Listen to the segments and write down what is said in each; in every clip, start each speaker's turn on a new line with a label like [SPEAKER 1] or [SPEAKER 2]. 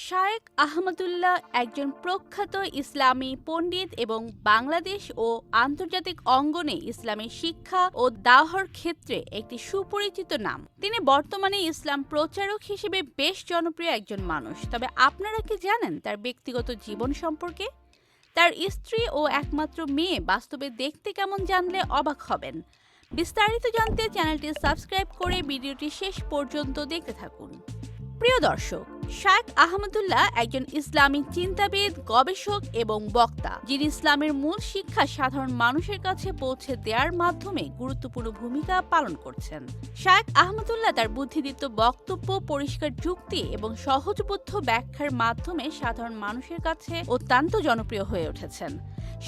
[SPEAKER 1] শায়েখ আহমদুল্লাহ একজন প্রখ্যাত ইসলামী পণ্ডিত এবং বাংলাদেশ ও আন্তর্জাতিক অঙ্গনে ইসলামী শিক্ষা ও দাওয়ার ক্ষেত্রে একটি সুপরিচিত নাম। তিনি বর্তমানে ইসলাম প্রচারক হিসেবে বেশ জনপ্রিয় একজন মানুষ। তবে আপনারা কি জানেন তার ব্যক্তিগত জীবন সম্পর্কে? তার স্ত্রী ও একমাত্র মেয়ে বাস্তবে দেখতে কেমন জানলে অবাক হবেন। বিস্তারিত জানতে চ্যানেলটি সাবস্ক্রাইব করে ভিডিওটি শেষ পর্যন্ত দেখতে থাকুন। প্রিয় দর্শক, শায়েখ আহমদুল্লাহ একজন ইসলামিক চিন্তাবিদ, গবেষক এবং বক্তা, যিনি ইসলামের মূল শিক্ষা সাধারণ মানুষের কাছে পৌঁছে দেওয়ার মাধ্যমে গুরুত্বপূর্ণ ভূমিকা পালন করছেন। শায়েখ আহমদুল্লাহ তার বুদ্ধিদীপ্ত বক্তব্য, পরিষ্কার যুক্তি এবং সহজবোধ্য ব্যাখ্যার মাধ্যমে সাধারণ মানুষের কাছে অত্যন্ত জনপ্রিয় হয়ে উঠেছেন।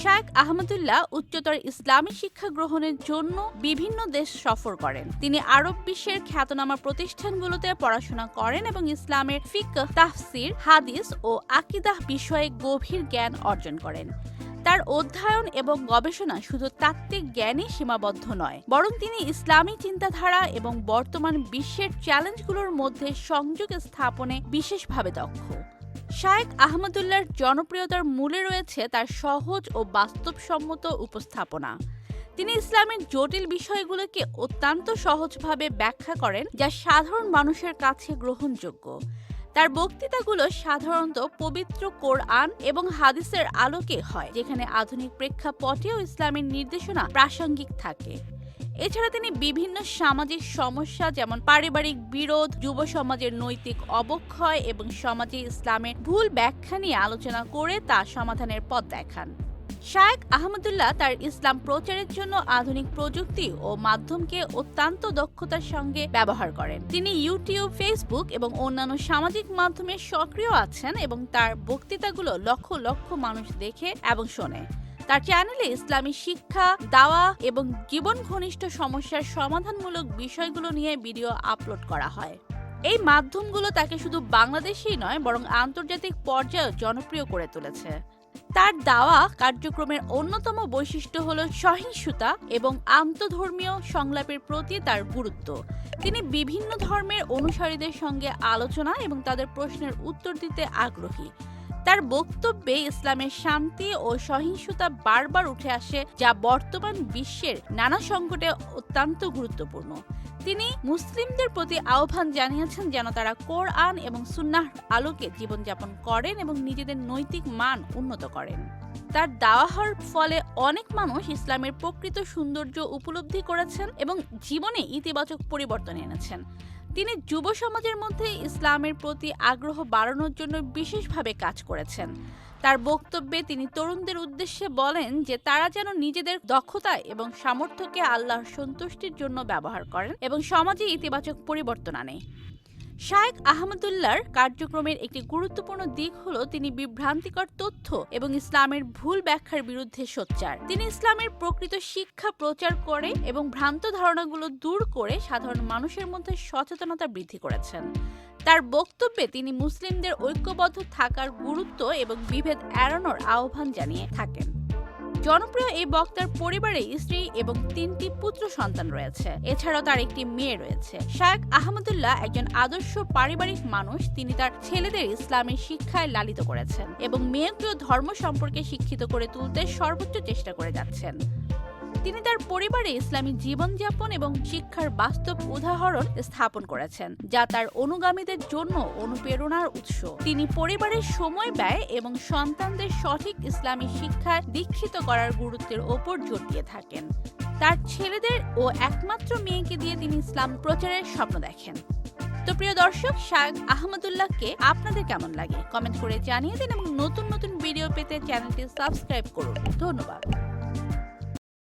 [SPEAKER 1] শায়েখ আহমদুল্লাহ উচ্চতর ইসলামী শিক্ষা গ্রহণের জন্য বিভিন্ন দেশ সফর করেন। তিনি আরব বিশ্বের খ্যাতনামা প্রতিষ্ঠানগুলোতে পড়াশোনা করেন এবং ইসলামের ফিকহ, তাফসির, হাদিস ও আকীদাহ বিষয়ে গভীর জ্ঞান অর্জন করেন। তার অধ্যয়ন এবং গবেষণা শুধু তাত্ত্বিক জ্ঞানে সীমাবদ্ধ নয়, বরং তিনি ইসলামী চিন্তাধারা এবং বর্তমান বিশ্বের চ্যালেঞ্জগুলোর মধ্যে সংযোগ স্থাপনে বিশেষভাবে দক্ষ। শায়েখ আহমদুল্লাহর জনপ্রিয়তার মূলে রয়েছে তার সহজ ও বাস্তবসম্মত উপস্থাপনা। তিনি ইসলামের জটিল বিষয়গুলোকে অত্যন্ত সহজভাবে ব্যাখ্যা করেন, যা সাধারণ মানুষের কাছে গ্রহণযোগ্য। তার বক্তৃতাগুলো সাধারণত পবিত্র কোরআন এবং হাদিসের আলোকে হয়, যেখানে আধুনিক প্রেক্ষাপটেও ইসলামের নির্দেশনা প্রাসঙ্গিক থাকে। এছাড়া তিনি বিভিন্ন সামাজিক সমস্যা যেমন পারিবারিক বিরোধ, যুব সমাজের নৈতিক অবক্ষয় এবং সমাজে ইসলামের ভুল ব্যাখ্যা নিয়ে আলোচনা করে তা সমাধানের পথ দেখান। শায়েখ আহমদুল্লাহ তার ইসলাম প্রচারের জন্য আধুনিক প্রযুক্তি ও মাধ্যমকে অত্যন্ত দক্ষতার সঙ্গে ব্যবহার করেন। তিনি ইউটিউব, ফেসবুক এবং অন্যান্য সামাজিক মাধ্যমে সক্রিয় আছেন এবং তার বক্তৃতাগুলো লক্ষ লক্ষ মানুষ দেখে এবং শোনে। তার চ্যানেলে ইসলামী শিক্ষা, দাওয়া এবং জীবন ঘনিষ্ঠ সমস্যার সমাধানমূলক বিষয়গুলো নিয়ে ভিডিও আপলোড করা হয়। এই মাধ্যমগুলো তাকে শুধু বাংলাদেশেই নয়, বরং আন্তর্জাতিক পর্যায়েও জনপ্রিয় করে তুলেছে। তার দাওয়া কার্যক্রমের অন্যতম বৈশিষ্ট্য হল সহিষ্ণুতা এবং আন্তঃধর্মীয় সংলাপের প্রতি তার গুরুত্ব। তিনি বিভিন্ন ধর্মের অনুসারীদের সঙ্গে আলোচনা এবং তাদের প্রশ্নের উত্তর দিতে আগ্রহী। তার বক্তব্যে ইসলামের শান্তি ও সহিষ্ণুতা বারবার উঠে আসে, যা বর্তমান বিশ্বের নানা সংকটে অত্যন্ত গুরুত্বপূর্ণ। তিনি মুসলিমদের প্রতি আহ্বান জানিয়েছেন যেন তারা কোরআন এবং সুন্নাহর আলোকে জীবনযাপন করেন এবং নিজেদের নৈতিক মান উন্নত করেন। তার দাওয়ার ফলে অনেক মানুষ ইসলামের প্রকৃত সৌন্দর্য উপলব্ধি করেছেন এবং জীবনে ইতিবাচক পরিবর্তন এনেছেন। তিনি যুব সমাজের মধ্যে ইসলামের প্রতি আগ্রহ বাড়ানোর জন্য বিশেষভাবে কাজ করেছেন। তার বক্তব্যে তিনি তরুণদের উদ্দেশ্যে বলেন যে তারা যেন নিজেদের দক্ষতা এবং সামর্থ্যকে আল্লাহর সন্তুষ্টির জন্য ব্যবহার করেন এবং সমাজে ইতিবাচক পরিবর্তন আনে। শায়েখ আহমদুল্লাহর কার্যক্রমের একটি গুরুত্বপূর্ণ দিক হলো তিনি বিভ্রান্তিকর তথ্য এবং ইসলামের ভুল ব্যাখ্যার বিরুদ্ধে সোচ্চার। তিনি ইসলামের প্রকৃত শিক্ষা প্রচার করে এবং ভ্রান্ত ধারণাগুলো দূর করে সাধারণ মানুষের মধ্যে সচেতনতা বৃদ্ধি করেছেন। তার বক্তব্যে তিনি মুসলিমদের ঐক্যবদ্ধ থাকার গুরুত্ব এবং বিভেদ এড়ানোর আহ্বান জানিয়ে থাকেন। জনপ্রিয় এই বক্তার পরিবারে স্ত্রী এবং 3টি পুত্র সন্তান রয়েছে। এছাড়াও তার একটি মেয়ে রয়েছে। শায়েখ আহমদুল্লাহ একজন আদর্শ পারিবারিক মানুষ। তিনি তার ছেলেদের ইসলামের শিক্ষায় লালিত করেছেন এবং মেয়েকেও ধর্ম সম্পর্কে শিক্ষিত করে তুলতে সর্বোচ্চ চেষ্টা করে যাচ্ছেন। তিনি তার পরিবারে ইসলামী জীবনযাপন এবং শিক্ষার বাস্তব উদাহরণ স্থাপন করেছেন, যা তার অনুগামীদের জন্য অনুপ্রেরণার উৎস। তিনি পরিবারের সময় ব্যয় এবং সন্তানদের সঠিক ইসলামী শিক্ষায় দীক্ষিত করার গুরুত্বের ওপর জোর দিয়ে থাকেন। তার ছেলেদের ও একমাত্র মেয়েকে দিয়ে তিনি ইসলাম প্রচারের স্বপ্ন দেখেন। তো প্রিয় দর্শক, শায়েখ আহমদুল্লাহকে আপনাদের কেমন লাগে কমেন্ট করে জানিয়ে দিন এবং নতুন নতুন ভিডিও পেতে চ্যানেলটি সাবস্ক্রাইব করুন। ধন্যবাদ।